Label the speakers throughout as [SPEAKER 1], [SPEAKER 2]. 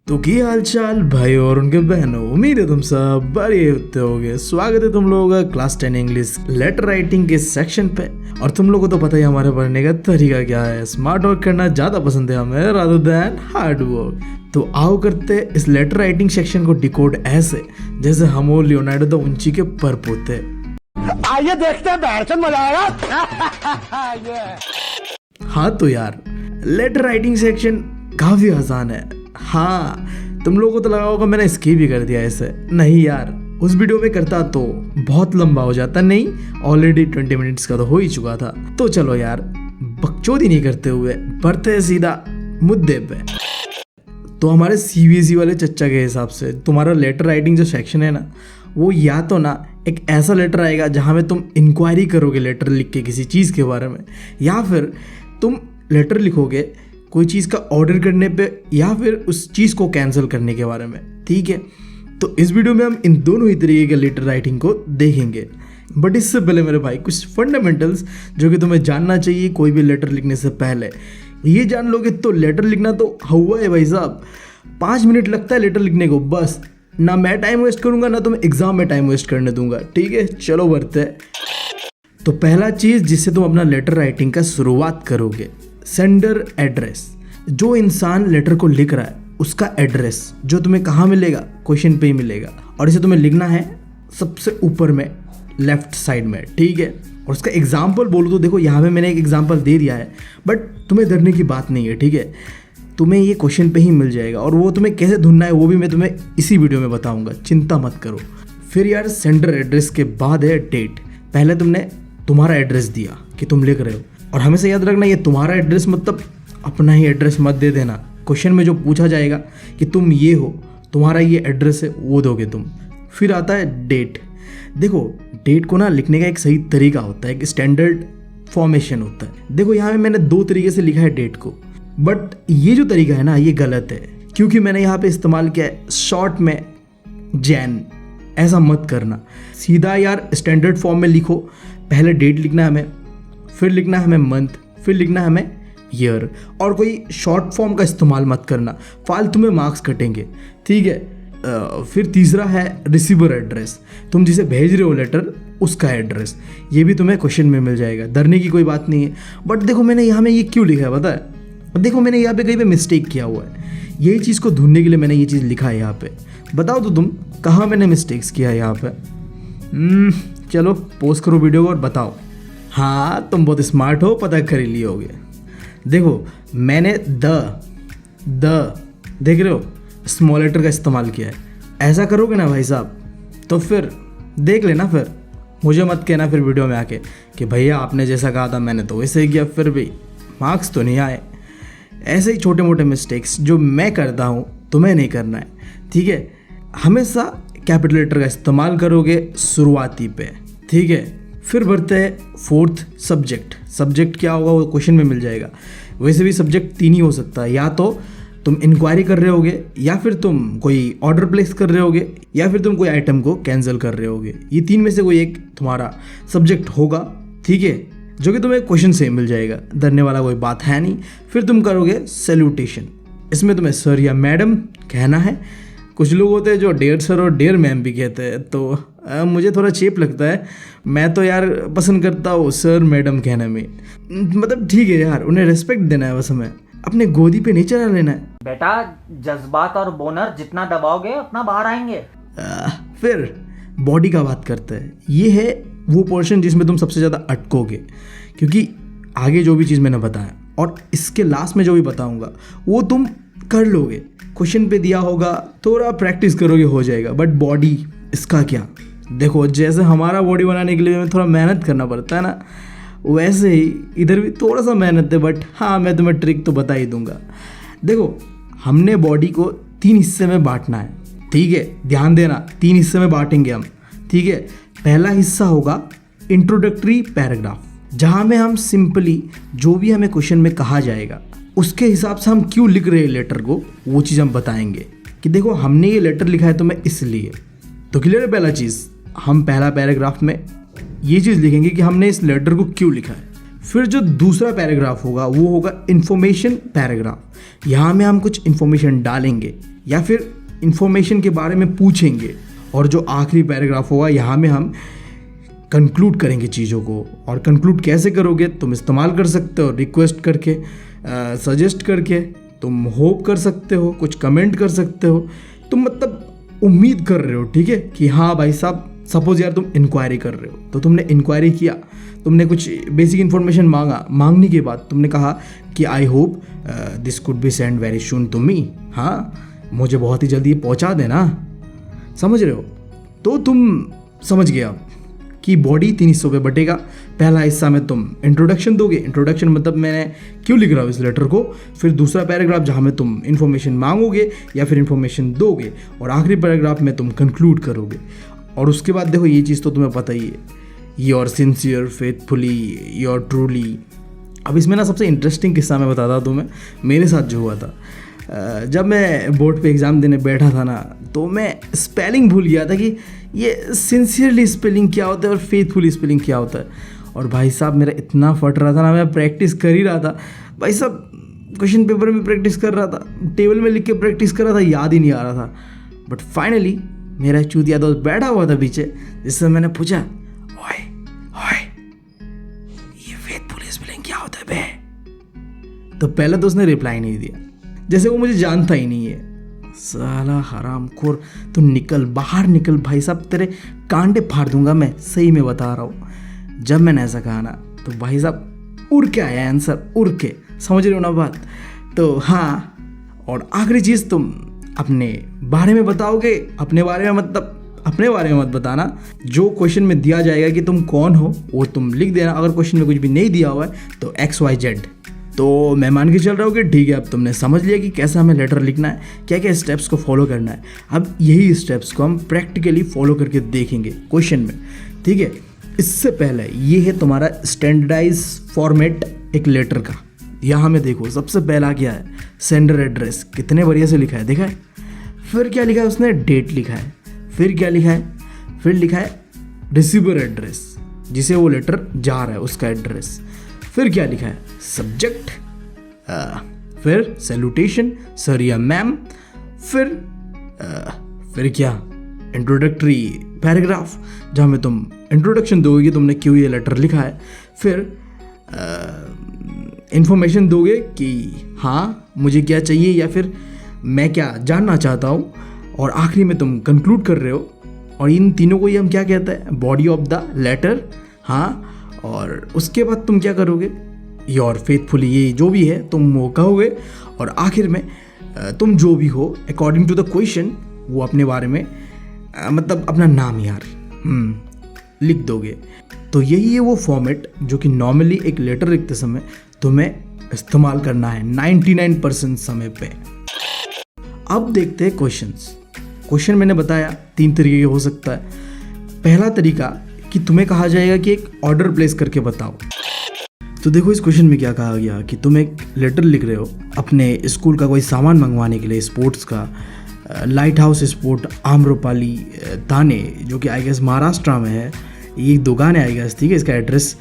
[SPEAKER 1] तो की हाल चाल भाई और उनके बहनों, उम्मीद है तुम सब बढ़िया होते होगे। स्वागत है तुम लोगों का क्लास 10 इंग्लिश लेटर राइटिंग के सेक्शन पे। और तुम लोगों को तो पता ही हमारे पढ़ने का तरीका क्या है, स्मार्ट वर्क करना ज्यादा पसंद है हमें रादर देन हार्ड वर्क। तो आओ करते इस लेटर राइटिंग सेक्शन को डिकोड ऐसे जैसे हम और लियोनार्डो दा विंची के परपोते।
[SPEAKER 2] आइए देखते हैं बैठन मजा आएगा।
[SPEAKER 1] हाँ तो यार लेटर राइटिंग सेक्शन काफी आसान है। हाँ तुम लोगों को तो लगा होगा मैंने स्किप भी कर दिया ऐसे। नहीं यार, उस वीडियो में करता तो बहुत लंबा हो जाता, नहीं ऑलरेडी 20 मिनट्स का तो हो ही चुका था। तो चलो यार बकचोदी नहीं करते हुए बढ़ते हैं सीधा मुद्दे पे। तो हमारे सीबीएसई वाले चच्चा के हिसाब से तुम्हारा लेटर राइटिंग जो सेक्शन है ना, वो या तो ना एक ऐसा लेटर आएगा जहाँ में तुम इंक्वायरी करोगे लेटर लिख के किसी चीज़ के बारे में, या फिर तुम लेटर लिखोगे कोई चीज़ का ऑर्डर करने पे या फिर उस चीज़ को कैंसिल करने के बारे में। ठीक है, तो इस वीडियो में हम इन दोनों ही तरीके के लेटर राइटिंग को देखेंगे। बट इससे पहले मेरे भाई कुछ फंडामेंटल्स जो कि तुम्हें जानना चाहिए कोई भी लेटर लिखने से पहले। ये जान लोगे तो लेटर लिखना तो हुआ है भाई साहब। 5 मिनट लगता है लेटर लिखने को बस। ना मैं टाइम वेस्ट करूंगा ना तुम्हें एग्जाम में टाइम वेस्ट करने दूंगा। ठीक है चलो बढ़ते हैं। तो पहला चीज़ जिससे तुम अपना लेटर राइटिंग का शुरुआत करोगे, सेंडर एड्रेस। जो इंसान लेटर को लिख रहा है उसका एड्रेस जो तुम्हें कहाँ मिलेगा, क्वेश्चन पे ही मिलेगा। और इसे तुम्हें लिखना है सबसे ऊपर में लेफ्ट साइड में। ठीक है, और उसका एग्जाम्पल बोलो तो देखो यहाँ पे मैंने एक एग्जाम्पल दे दिया है, बट तुम्हें डरने की बात नहीं है। ठीक है, तुम्हें ये क्वेश्चन पे ही मिल जाएगा और वो तुम्हें कैसे ढूंढना है वो भी मैं तुम्हें इसी वीडियो में बताऊंगा, चिंता मत करो। फिर यार सेंडर एड्रेस के बाद है डेट। पहले तुमने तुम्हारा एड्रेस दिया कि तुम लिख रहे हो, और हमेशा याद रखना ये तुम्हारा एड्रेस मतलब अपना ही एड्रेस मत दे देना। क्वेश्चन में जो पूछा जाएगा कि तुम ये हो, तुम्हारा ये एड्रेस है, वो दोगे तुम। फिर आता है डेट। देखो डेट को ना लिखने का एक सही तरीका होता है, एक स्टैंडर्ड फॉर्मेशन होता है। देखो यहाँ पे मैंने 2 तरीके से लिखा है डेट को, बट ये जो तरीका है ना ये गलत है, क्योंकि मैंने यहाँ पे इस्तेमाल किया है शॉर्ट में जैन। ऐसा मत करना, सीधा यार स्टैंडर्ड फॉर्म में लिखो। पहले डेट लिखना है हमें, फिर लिखना है हमें मंथ, फिर लिखना है हमें ईयर। और कोई शॉर्ट फॉर्म का इस्तेमाल मत करना, फालतू में मार्क्स कटेंगे। ठीक है, फिर तीसरा है रिसीवर एड्रेस। तुम जिसे भेज रहे हो लेटर उसका एड्रेस, ये भी तुम्हें क्वेश्चन में मिल जाएगा, डरने की कोई बात नहीं है। बट देखो मैंने यहाँ में ये क्यों लिखा है पता है? देखो मैंने यहाँ पे कहीं पे मिस्टेक किया हुआ है, यही चीज़ को ढूंढने के लिए मैंने ये चीज़ लिखा है यहाँ पे। बताओ तो तुम कहाँ मैंने मिस्टेक्स किया है यहाँ पे। चलो पोस्ट करो वीडियो को और बताओ। हाँ तुम बहुत स्मार्ट हो, पता कर ही लिए होगे। देखो मैंने द देख रहे हो स्मॉल लेटर का इस्तेमाल किया है। ऐसा करोगे ना भाई साहब तो फिर देख लेना, फिर मुझे मत कहना फिर वीडियो में आके कि भैया आपने जैसा कहा था मैंने तो वैसे ही किया, फिर भी मार्क्स तो नहीं आए। ऐसे ही छोटे मोटे मिस्टेक्स जो मैं करता हूँ तुम्हें नहीं करना है। ठीक है, हमेशा कैपिटल लेटर का इस्तेमाल करोगे शुरुआती पे। ठीक है, फिर बढ़ते हैं 4th सब्जेक्ट। सब्जेक्ट क्या होगा वो क्वेश्चन में मिल जाएगा। वैसे भी सब्जेक्ट 3 ही हो सकता है, या तो तुम इंक्वायरी कर रहे होगे, या फिर तुम कोई ऑर्डर प्लेस कर रहे होगे, या फिर तुम कोई आइटम को कैंसिल कर रहे होगे। ये 3 में से कोई एक तुम्हारा सब्जेक्ट होगा। ठीक है, जो कि तुम्हें क्वेश्चन से मिल जाएगा, डरने वाला कोई बात है नहीं। फिर तुम करोगे सैल्यूटेशन। इसमें तुम्हें सर या मैडम कहना है। कुछ लोग होते हैं जो डियर सर और डियर मैम भी कहते हैं, तो मुझे थोड़ा चेप लगता है। मैं तो यार पसंद करता हूँ सर मैडम कहने में। मतलब ठीक है यार, उन्हें रिस्पेक्ट देना है, बस हमें अपने गोदी पे नहीं चढ़ा लेना है।
[SPEAKER 3] बेटा जज्बात और बोनर जितना दबाओगे उतना बाहर आएंगे।
[SPEAKER 1] फिर बॉडी का बात करते हैं। ये है वो पोर्शन जिसमें तुम सबसे ज़्यादा अटकोगे, क्योंकि आगे जो भी चीज़ मैंने बताया और इसके लास्ट में जो भी बताऊंगा वो तुम कर लोगे। क्वेश्चन पे दिया होगा, थोड़ा प्रैक्टिस करोगे हो जाएगा। बट बॉडी इसका क्या, देखो जैसे हमारा बॉडी बनाने के लिए हमें थोड़ा मेहनत करना पड़ता है ना, वैसे ही इधर भी थोड़ा सा मेहनत है। बट हाँ मैं तुम्हें ट्रिक तो बता ही दूंगा। देखो हमने बॉडी को 3 हिस्से में बांटना है। ठीक है, ध्यान देना, 3 हिस्से में बांटेंगे हम। ठीक है, पहला हिस्सा होगा इंट्रोडक्टरी पैराग्राफ, जहाँ में हम सिंपली जो भी हमें क्वेश्चन में कहा जाएगा उसके हिसाब से हम क्यों लिख रहे हैं लेटर को, वो चीज़ हम बताएंगे कि देखो हमने ये लेटर लिखा है तो मैं इसलिए। तो क्लियर है पहला चीज़, हम पहला पैराग्राफ में ये चीज़ लिखेंगे कि हमने इस लेटर को क्यों लिखा है। फिर जो दूसरा पैराग्राफ होगा वो होगा इन्फॉर्मेशन पैराग्राफ। यहाँ में हम कुछ इन्फॉर्मेशन डालेंगे या फिर इन्फॉर्मेशन के बारे में पूछेंगे। और जो आखिरी पैराग्राफ होगा यहाँ में हम कंक्लूड करेंगे चीज़ों को। और कंक्लूड कैसे करोगे, तुम इस्तेमाल कर सकते हो रिक्वेस्ट करके, सजेस्ट करके, तुम होप कर सकते हो, कुछ कमेंट कर सकते हो। तुम मतलब उम्मीद कर रहे हो, ठीक है, कि हाँ भाई साहब, सपोज यार तुम इंक्वायरी कर रहे हो, तो तुमने इंक्वायरी किया, तुमने कुछ बेसिक इन्फॉर्मेशन मांगा, मांगने के बाद तुमने कहा कि I hope this could be send very soon to me. हाँ, मुझे बहुत ही जल्दी ये पहुँचा देना, समझ रहे हो। तो तुम समझ गए अब कि बॉडी 3 हिस्सों पे बटेगा। पहला हिस्सा में तुम इंट्रोडक्शन दोगे, इंट्रोडक्शन मतलब मैंने क्यों लिख रहा हूँ इस लेटर को। फिर दूसरा पैराग्राफ जहाँ में तुम इन्फॉर्मेशन मांगोगे या फिर इन्फॉर्मेशन दोगे, और आखिरी पैराग्राफ में तुम कंक्लूड करोगे। और उसके बाद देखो, ये चीज़ तो तुम्हें पता ही है, your sincere, faithfully, your truly. अब इसमें ना सबसे इंटरेस्टिंग किस्सा मैं बताता हूँ तुम्हें, मेरे साथ जो हुआ था। जब मैं बोर्ड पे एग्ज़ाम देने बैठा था ना, तो मैं स्पेलिंग भूल गया था कि ये सिंसियरली स्पेलिंग क्या होता है और फेथफुली स्पेलिंग क्या होता है। और भाई साहब मेरा इतना फट रहा था ना, मैं प्रैक्टिस कर ही रहा था भाई साहब, क्वेश्चन पेपर में प्रैक्टिस कर रहा था, टेबल में लिख के प्रैक्टिस कर रहा था, याद ही नहीं आ रहा था। बट फाइनली मेरा चूतिया दोस्त बैठा हुआ था पीछे, जिससे मैंने पूछा, ओए ओए ये फेथफुली स्पेलिंग क्या होता है बे? तो पहले तो उसने रिप्लाई नहीं दिया, जैसे वो मुझे जानता ही नहीं है। साला हरामखोर, तू निकल बाहर, निकल भाई साहब, तेरे कांटे फाड़ दूंगा मैं, सही में बता रहा हूँ। जब मैंने ऐसा कहा ना, तो भाई साहब उड़ के आया आंसर, उड़ के, समझ रहे हो ना बात। तो हाँ, और आखिरी चीज़, तुम अपने बारे में बताओगे, अपने बारे में मतलब अपने बारे में मत बताना। जो क्वेश्चन में दिया जाएगा कि तुम कौन हो, वो तुम लिख देना। अगर क्वेश्चन में कुछ भी नहीं दिया हुआ है तो XYZ। तो मैं मान के चल रहा हूँ कि ठीक है, अब तुमने समझ लिया कि कैसे हमें लेटर लिखना है, क्या क्या स्टेप्स को फॉलो करना है। अब यही स्टेप्स को हम प्रैक्टिकली फॉलो करके देखेंगे क्वेश्चन में, ठीक है। इससे पहले ये है तुम्हारा स्टैंडर्डाइज फॉर्मेट एक लेटर का। यहाँ में देखो, सबसे पहला क्या है, सेंडर एड्रेस, कितने बढ़िया से लिखा है, देखा है। फिर क्या लिखा है उसने, डेट लिखा है। फिर क्या लिखा है, फिर लिखा है रिसीवर एड्रेस, जिसे वो लेटर जा रहा है उसका एड्रेस। फिर क्या लिखा है, सब्जेक्ट, फिर सैल्यूटेशन, सर या मैम। फिर क्या, इंट्रोडक्टरी पैराग्राफ, जहाँ में तुम इंट्रोडक्शन दोगे कि तुमने क्यों ये लेटर लिखा है। फिर इंफॉर्मेशन दोगे कि हाँ मुझे क्या चाहिए या फिर मैं क्या जानना चाहता हूँ। और आखिरी में तुम कंक्लूड कर रहे हो। और इन तीनों को ही हम क्या कहते हैं, बॉडी ऑफ द लेटर। हाँ, और उसके बाद तुम क्या करोगे, योर फेथफुली, ये जो भी है तुम वो कहोगे। और आखिर में तुम जो भी हो अकॉर्डिंग टू द क्वेश्चन, वो अपने बारे में मतलब अपना नाम यार लिख दोगे। तो यही है वो फॉर्मेट जो कि नॉर्मली एक लेटर लिखते समय तुम्हें इस्तेमाल करना है 99% समय पे। अब देखते हैं क्वेश्चंस। क्वेश्चन मैंने बताया 3 तरीके के हो सकता है। पहला तरीका कि तुम्हें कहा जाएगा कि एक ऑर्डर प्लेस करके बताओ। तो देखो इस क्वेश्चन में क्या कहा गया कि तुम एक लेटर लिख रहे हो अपने स्कूल का कोई सामान मंगवाने के लिए, स्पोर्ट्स का, लाइट हाउस स्पोर्ट आम्रपाली थाने, जो कि आई गेस महाराष्ट्र में है। ये दुकान है आई गेस, ठीक है, इसका एड्रेस।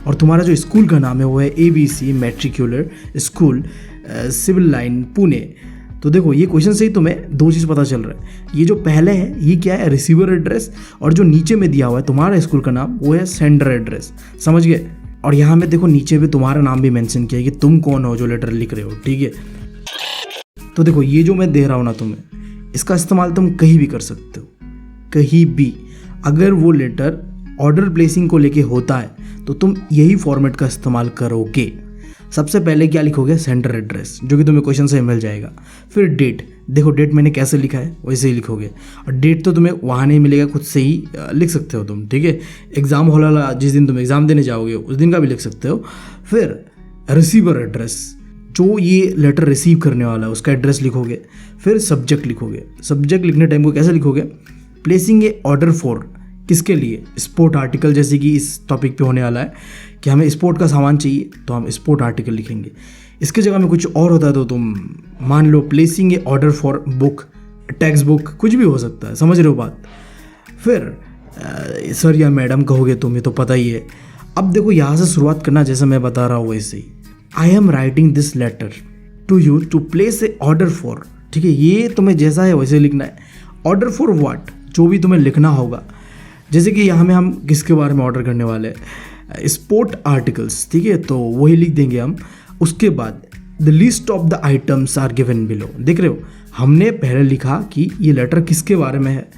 [SPEAKER 1] और तुम्हारा जो स्कूल का नाम है वो है ABC matricular school, civil line, Pune. तो देखो ये क्वेश्चन से ही तुम्हें 2 चीज़ पता चल रहा है। ये जो पहले है ये क्या है, रिसीवर एड्रेस, और जो नीचे में दिया हुआ है तुम्हारा स्कूल का नाम वो है सेंडर एड्रेस, समझ गए। और यहाँ में देखो नीचे पे तुम्हारा नाम भी मेंशन किया है कि तुम कौन हो जो लेटर लिख रहे हो, ठीक है। तो देखो ये जो मैं दे रहा हूँ ना तुम्हें, इसका इस्तेमाल तुम कहीं भी कर सकते हो, कहीं भी। अगर वो लेटर ऑर्डर प्लेसिंग को लेके होता है तो तुम यही फॉर्मेट का इस्तेमाल करोगे। सबसे पहले क्या लिखोगे, सेंटर एड्रेस, जो कि तुम्हें क्वेश्चन से मिल जाएगा। फिर डेट, देखो डेट मैंने कैसे लिखा है वैसे ही लिखोगे। और डेट तो तुम्हें वहाँ नहीं मिलेगा, खुद से ही लिख सकते हो तुम, ठीक है। एग्ज़ाम हॉल वाला जिस दिन तुम एग्ज़ाम देने जाओगे उस दिन का भी लिख सकते हो। फिर रिसीवर एड्रेस, जो ये लेटर रिसीव करने वाला है उसका एड्रेस लिखोगे। फिर सब्जेक्ट लिखोगे। सब्जेक्ट लिखने टाइम को कैसे लिखोगे, प्लेसिंग ए ऑर्डर फॉर, किसके लिए, स्पोर्ट आर्टिकल, जैसे कि इस टॉपिक पे होने वाला है कि हमें स्पोर्ट का सामान चाहिए तो हम स्पोर्ट आर्टिकल लिखेंगे। इसके जगह में कुछ और होता है तो तुम मान लो placing a order for book, text book, कुछ भी हो सकता है, समझ रहे हो बात। फिर सर या मैडम कहोगे तुम, ये तो पता ही है। अब देखो यहाँ से शुरुआत करना जैसे मैं बता रहा हूँ वैसे ही। I am writing this letter to you to place a order for, ठीक है, ये तुम्हें जैसा है वैसे लिखना है। ऑर्डर फॉर व्हाट, जो भी तुम्हें लिखना होगा। जैसे कि यहाँ में हम किसके बारे में ऑर्डर करने वाले हैं, स्पोर्ट आर्टिकल्स, ठीक है, तो वही लिख देंगे हम। उसके बाद the list of the items are given below. देख रहे हो, हमने पहले लिखा कि ये लेटर किसके बारे में है,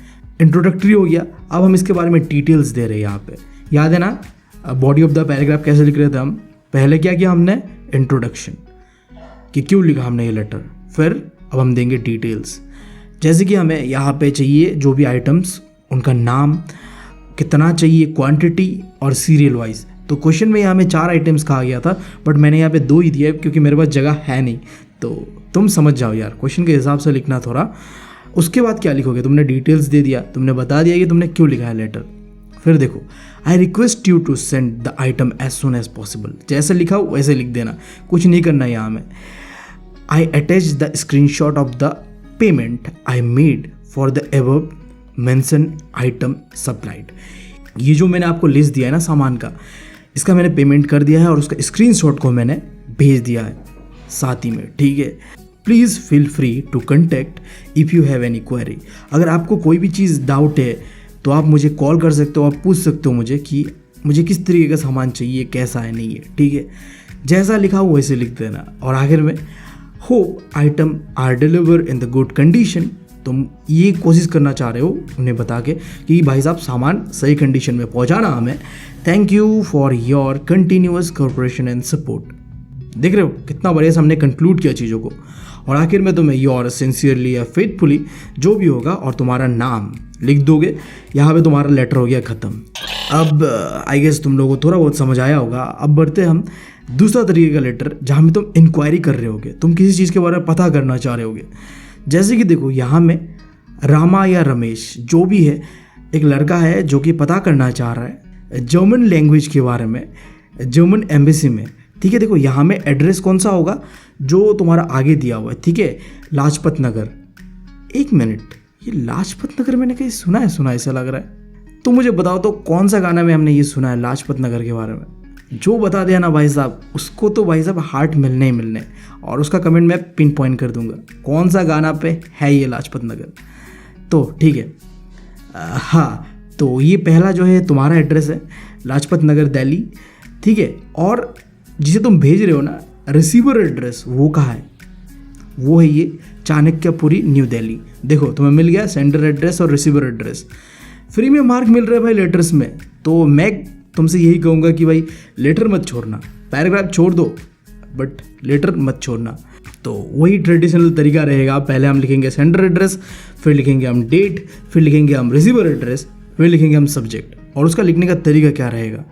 [SPEAKER 1] इंट्रोडक्टरी हो गया। अब हम इसके बारे में डिटेल्स दे रहे हैं यहाँ पे। याद है ना बॉडी ऑफ द पैराग्राफ कैसे लिख रहे थे हम, पहले क्या किया हमने, इंट्रोडक्शन कि क्यों लिखा हमने ये लेटर, फिर अब हम देंगे डिटेल्स। जैसे कि हमें यहाँ पे चाहिए जो भी आइटम्स, उनका नाम, कितना चाहिए, क्वांटिटी और सीरियल वाइज। तो क्वेश्चन में यहाँ में 4 आइटम्स कहा गया था, बट मैंने यहाँ पे 2 ही दिया क्योंकि मेरे पास जगह है नहीं। तो तुम समझ जाओ यार, क्वेश्चन के हिसाब से लिखना थोड़ा। उसके बाद क्या लिखोगे, तुमने डिटेल्स दे दिया, तुमने बता दिया कि तुमने क्यों लिखा है लेटर। फिर देखो, I request you to send the item as soon as possible. जैसे लिखा हो वैसे लिख देना, कुछ नहीं करना यहाँ में। आई attach the screenshot of the payment I made for the above mention item supplied. ये जो मैंने आपको लिस्ट दिया है ना सामान का, इसका मैंने पेमेंट कर दिया है और उसका स्क्रीनशॉट को मैंने भेज दिया है साथ ही में, ठीक है। Please feel free to contact if you have any query. अगर आपको कोई भी चीज़ डाउट है तो आप मुझे कॉल कर सकते हो, आप पूछ सकते हो मुझे कि मुझे किस तरीके का सामान चाहिए, कैसा है, नहीं है, ठीक है। जैसा लिखा हो वैसे लिख देना। और आखिर में hope item are deliver in the good condition. तुम ये कोशिश करना चाह रहे हो उन्हें बता के कि भाई साहब सामान सही कंडीशन में पहुंचाना हमें। Thank you for your continuous cooperation and support. देख रहे हो कितना बढ़िया से हमने कंक्लूड किया चीज़ों को। और आखिर में तुम्हें योर सिंसियरली या फेथफुली जो भी होगा और तुम्हारा नाम लिख दोगे। यहाँ पे तुम्हारा लेटर हो गया ख़त्म। अब आई गेस तुम लोगों को थोड़ा बहुत समझ आया होगा। अब बढ़ते हम दूसरा तरीके का लेटर, जहाँ में तुम इंक्वायरी कर रहे होगे, तुम किसी चीज़ के बारे में पता करना चाह रहे होगे। जैसे कि देखो यहाँ में रामा या रमेश जो भी है, एक लड़का है जो कि पता करना चाह रहा है जर्मन लैंग्वेज के बारे में, जर्मन एम्बेसी में, ठीक है। देखो यहाँ में एड्रेस कौन सा होगा, जो तुम्हारा आगे दिया हुआ है, ठीक है, लाजपत नगर। एक मिनट, ये लाजपत नगर मैंने कहीं सुना है ऐसा लग रहा है। तो मुझे बताओ तो कौन सा गाना में हमने ये सुना है लाजपत नगर के बारे में। जो बता दिया ना भाई साहब, उसको तो भाई साहब हार्ट मिलने ही मिलने, और उसका कमेंट मैं पिन पॉइंट कर दूंगा कौन सा गाना पे है ये लाजपत नगर। तो ठीक है, हाँ, तो ये पहला जो है तुम्हारा एड्रेस है लाजपत नगर दिल्ली, ठीक है। और जिसे तुम भेज रहे हो ना, रिसीवर एड्रेस वो कहाँ है, वो है ये चाणक्यपुरी न्यू दिल्ली। देखो तुम्हें मिल गया सेंडर एड्रेस और रिसीवर एड्रेस। फ्री में मार्क मिल रहा है भाई लेटर्स में। तो मैं तुमसे यही कहूँगा कि भाई लेटर मत छोड़ना, पैराग्राफ छोड़ दो बट लेटर मत छोड़ना। तो वही ट्रेडिशनल तरीका रहेगा। पहले हम लिखेंगे सेंडर एड्रेस, फिर लिखेंगे हम डेट, फिर लिखेंगे हम रिसीवर एड्रेस, फिर लिखेंगे हम सब्जेक्ट। और उसका लिखने का तरीका क्या रहेगा,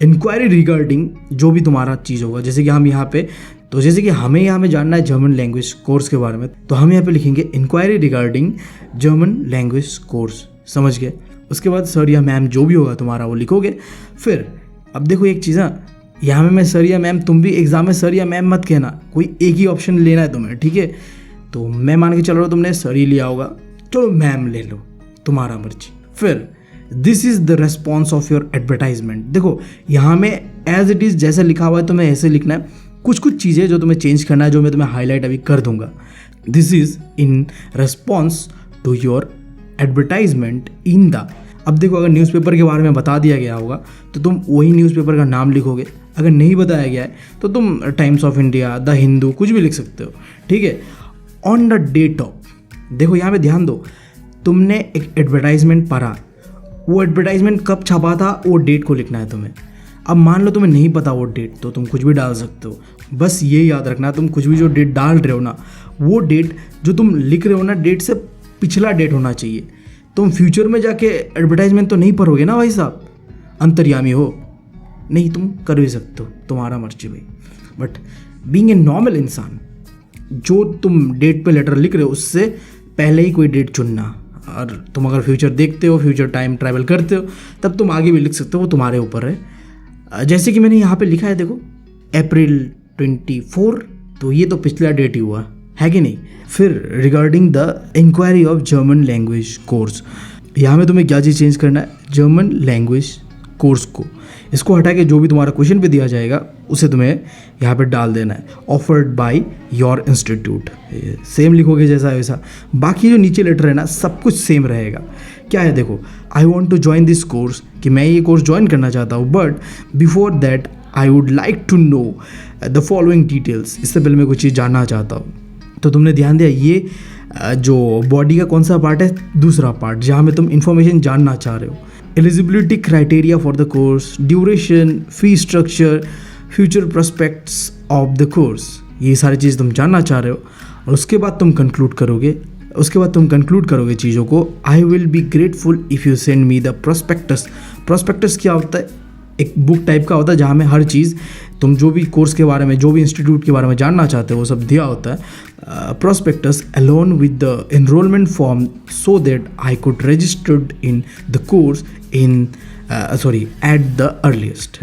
[SPEAKER 1] इंक्वायरी रिगार्डिंग जो भी तुम्हारा चीज़ होगा। जैसे कि हम यहाँ पे, तो जैसे कि हमें यहाँ में जानना है जर्मन लैंग्वेज कोर्स के बारे में, तो हम यहाँ पे लिखेंगे inquiry regarding German language course, समझ गए। उसके बाद सर या मैम जो भी होगा तुम्हारा वो लिखोगे। फिर अब देखो एक चीज़, यहाँ में मैं सर या मैम, तुम भी एग्जाम में सर या मैम मत कहना, कोई एक ही ऑप्शन लेना है तुम्हें, ठीक है। तो मैं मान के चल रहा हूँ तुमने सर ही लिया होगा, चलो मैम ले लो, तुम्हारा मर्जी। फिर this is the response of your advertisement. देखो यहाँ में एज इट इज़ जैसे लिखा हुआ है तुम्हें ऐसे लिखना है। कुछ चीज़ें जो तुम्हें चेंज करना है, जो मैं तुम्हें हाईलाइट अभी कर दूंगा। This is in response to your advertisement in the. अब देखो अगर न्यूज़पेपर के बारे में बता दिया गया होगा तो तुम वही न्यूज़पेपर का नाम लिखोगे। अगर नहीं बताया गया है तो तुम times of India, the Hindu, कुछ भी लिख सकते हो, ठीक है। ऑन द डेट ऑफ, देखो यहाँ पे ध्यान दो, तुमने एक एडवर्टाइजमेंट पढ़ा, वो एडवर्टाइजमेंट कब छपा था वो डेट को लिखना है तुम्हें। अब मान लो तुम्हें नहीं पता वो डेट, तो तुम कुछ भी डाल सकते हो। बस ये याद रखना, तुम कुछ भी जो डेट डाल रहे हो ना, वो डेट जो तुम लिख रहे हो ना, डेट से पिछला डेट होना चाहिए। तुम फ्यूचर में जाके एडवर्टाइजमेंट तो नहीं पढ़ोगे ना भाई साहब, अंतर्यामी हो, नहीं तुम कर भी सकते हो, तुम्हारा मर्जी भाई। बट बीइंग ए नॉर्मल इंसान, जो तुम डेट पे लेटर लिख रहे हो उससे पहले ही कोई डेट चुनना। और तुम अगर फ्यूचर देखते हो, फ्यूचर टाइम ट्रैवल करते हो, तब तुम आगे भी लिख सकते हो, वो तुम्हारे ऊपर है। जैसे कि मैंने यहाँ पे लिखा है, देखो अप्रैल 24, तो ये तो पिछला डेट ही हुआ है कि नहीं। फिर regarding the inquiry of German language course, यहाँ में तुम्हें क्या चीज़ चेंज करना है, जर्मन लैंग्वेज कोर्स को इसको हटा के जो भी तुम्हारा क्वेश्चन पे दिया जाएगा उसे तुम्हें यहाँ पे डाल देना है, offered by your institute. Same लिखोगे जैसा है वैसा। बाकी जो नीचे लेटर है ना सब कुछ सेम रहेगा। क्या है देखो, I want to join this course, कि मैं ये कोर्स ज्वाइन करना चाहता हूँ, but before that I would like to know the following details, इससे पहले मैं कुछ चीज़ जानना चाहता हूँ। तो तुमने ध्यान दिया ये जो बॉडी का कौन सा पार्ट है, दूसरा पार्ट जहाँ में तुम इन्फॉर्मेशन जानना चाह रहे हो। Eligibility criteria for the course, duration, fee structure, future prospects of the course, ये सारी चीज़ तुम जानना चाह रहे हो। और उसके बाद तुम कंक्लूड करोगे चीज़ों को, I will be grateful if you send me the prospectus. Prospectus क्या होता है, एक बुक टाइप का होता है जहाँ में हर चीज़ तुम जो भी कोर्स के बारे में, जो भी इंस्टीट्यूट के बारे में जानना चाहते हो वो सब दिया होता है। Prospectus alone with the enrolment form so that I could registered in the course in at the earliest.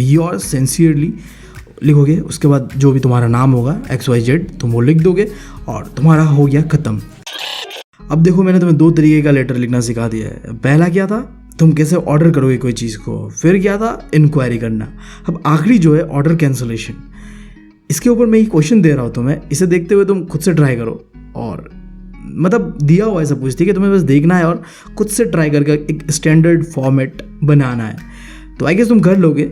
[SPEAKER 1] Your sincerely लिखोगे, उसके बाद जो भी तुम्हारा नाम होगा XYZ तुम वो लिख दोगे और तुम्हारा हो गया ख़त्म। अब देखो मैंने तुम्हें 2 तरीके का लेटर लिखना सिखा दिया है। पहला क्या था, तुम कैसे ऑर्डर करोगे कोई चीज़ को, फिर क्या था इंक्वायरी करना, अब आखिरी जो है ऑर्डर कैंसलेशन। इसके ऊपर मैं ये क्वेश्चन दे रहा हूँ तुम्हें, इसे देखते हुए तुम खुद से ट्राई करो। और मतलब दिया हुआ है सब कुछ, ठीक है, तुम्हें बस देखना है और खुद से ट्राई करके एक स्टैंडर्ड फॉर्मेट बनाना है। तो आई गेस तुम कर लोगे,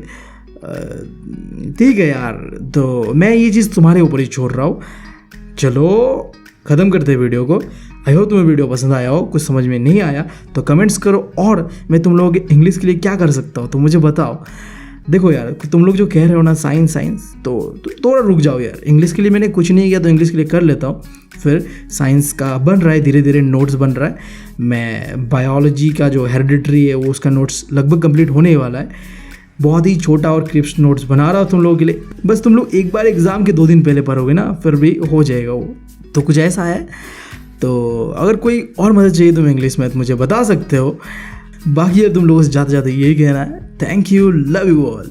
[SPEAKER 1] ठीक है यार। तो मैं ये चीज़ तुम्हारे ऊपर ही छोड़ रहा हूँ। चलो ख़त्म करते हैं वीडियो को। आई होप तुम्हें वीडियो पसंद आया हो, कुछ समझ में नहीं आया तो कमेंट्स करो, और मैं तुम लोगों के इंग्लिश के लिए क्या कर सकता हूँ तो मुझे बताओ। देखो यार, तुम लोग जो कह रहे हो ना साइंस तो थोड़ा रुक जाओ यार। इंग्लिश के लिए मैंने कुछ नहीं किया तो इंग्लिश के लिए कर लेता हूँ। फिर साइंस का बन रहा है, धीरे धीरे नोट्स बन रहा है। मैं बायोलॉजी का जो हेरिडिटरी है वो उसका नोट्स लगभग कंप्लीट होने ही वाला है। बहुत ही छोटा और क्रिप्स नोट्स बना रहा हूँ तुम लोगों के लिए। बस तुम लोग एक बार एग्ज़ाम के 2 दिन पहले पढ़ोगे ना, फिर भी हो जाएगा वो। तो कुछ ऐसा है। तो अगर कोई और मदद चाहिए तुम इंग्लिश में तो मुझे बता सकते हो। बाकी तुम लोगों से जाते जाते यही कहना है, thank you, love you all.